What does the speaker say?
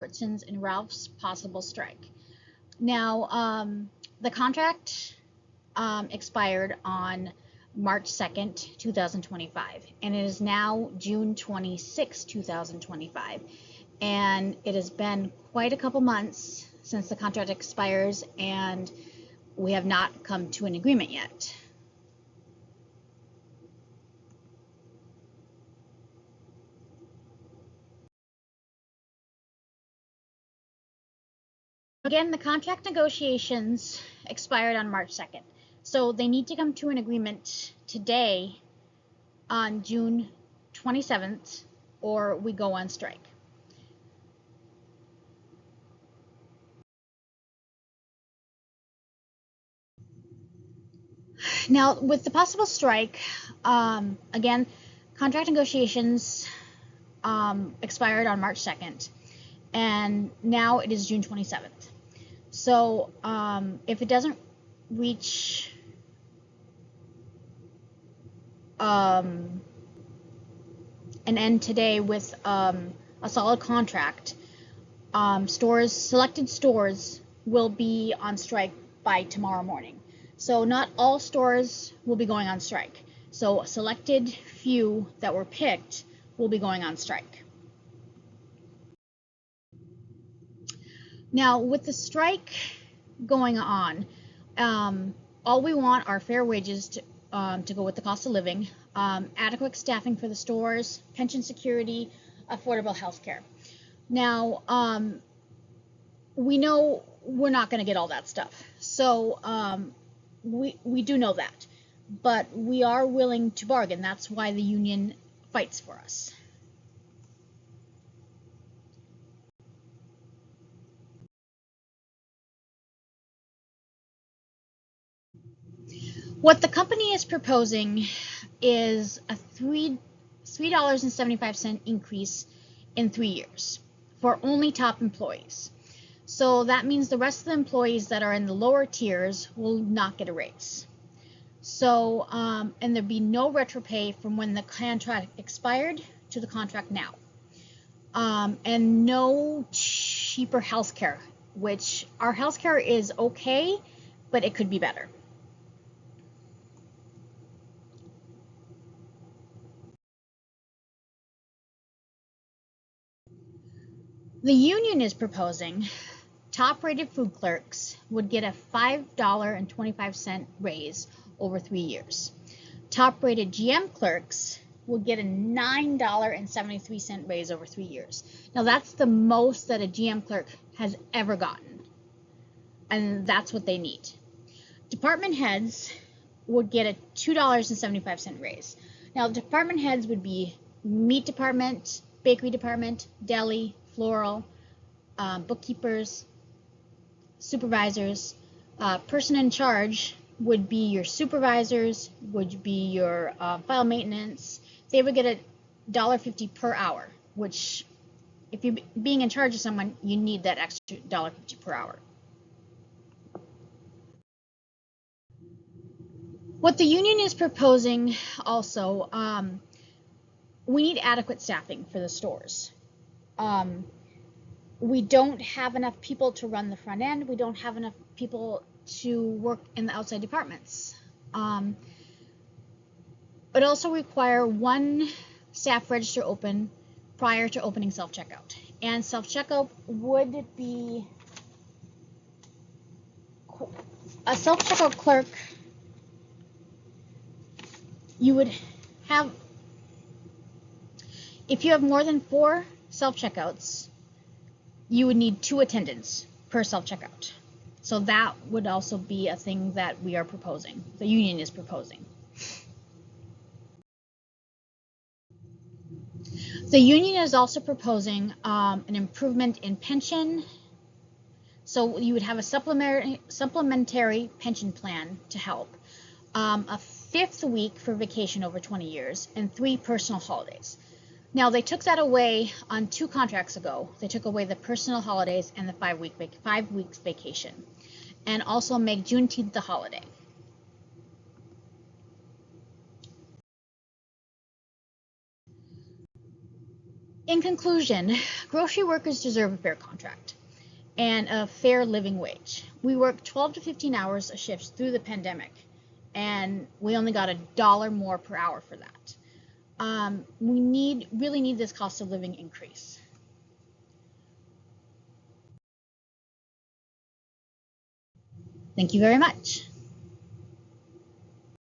Albertsons and Ralph's possible strike. Now, the contract expired on March 2nd, 2025, and it is now June 26, 2025. And it has been quite a couple months since the contract expires, and we have not come to an agreement yet. Again, the contract negotiations expired on March 2nd. So they need to come to an agreement today on June 27th, or we go on strike. Now, with the possible strike, again, contract negotiations expired on March 2nd, and now it is June 27th. So if it doesn't reach an end today with a solid contract, selected stores will be on strike by tomorrow morning. So not all stores will be going on strike. So a selected few that were picked will be going on strike. Now, with the strike going on, all we want are fair wages to go with the cost of living, adequate staffing for the stores, pension security, affordable health care. Now, we know we're not going to get all that stuff. So we do know that. But we are willing to bargain. That's why the union fights for us. What the company is proposing is a $3.75 increase in 3 years for only top employees. So that means the rest of the employees that are in the lower tiers will not get a raise. So, and there'd be no retro pay from when the contract expired to the contract now. And no cheaper healthcare, which our healthcare is okay, but it could be better. The union is proposing top-rated food clerks would get a $5.25 raise over 3 years. Top-rated GM clerks will get a $9.73 raise over 3 years. Now that's the most that a GM clerk has ever gotten, and that's what they need. Department heads would get a $2.75 raise. Now the department heads would be meat department, bakery department, deli, floral, bookkeepers, supervisors. Person in charge would be your supervisors, would be your file maintenance. They would get $1.50 per hour, which if you're being in charge of someone, you need that extra $1.50 per hour. What the union is proposing also, we need adequate staffing for the stores. We don't have enough people to run the front end. We don't have enough people to work in the outside departments. It also require one staff register open prior to opening self-checkout. And self-checkout would be a self-checkout clerk. You would have, if you have more than 4 self-checkouts, you would need 2 attendants per self-checkout. So that would also be a thing that we are proposing, the union is proposing. The union is also proposing an improvement in pension. So you would have a supplementary pension plan to help. A 5th week for vacation over 20 years, and 3 personal holidays. Now, they took that away on 2 contracts ago. They took away the personal holidays and the 5 weeks vacation, and also make Juneteenth the holiday. In conclusion, grocery workers deserve a fair contract and a fair living wage. We worked 12 to 15 hours a shift through the pandemic, and we only got $1 more per hour for that. We really need this cost of living increase. Thank you very much.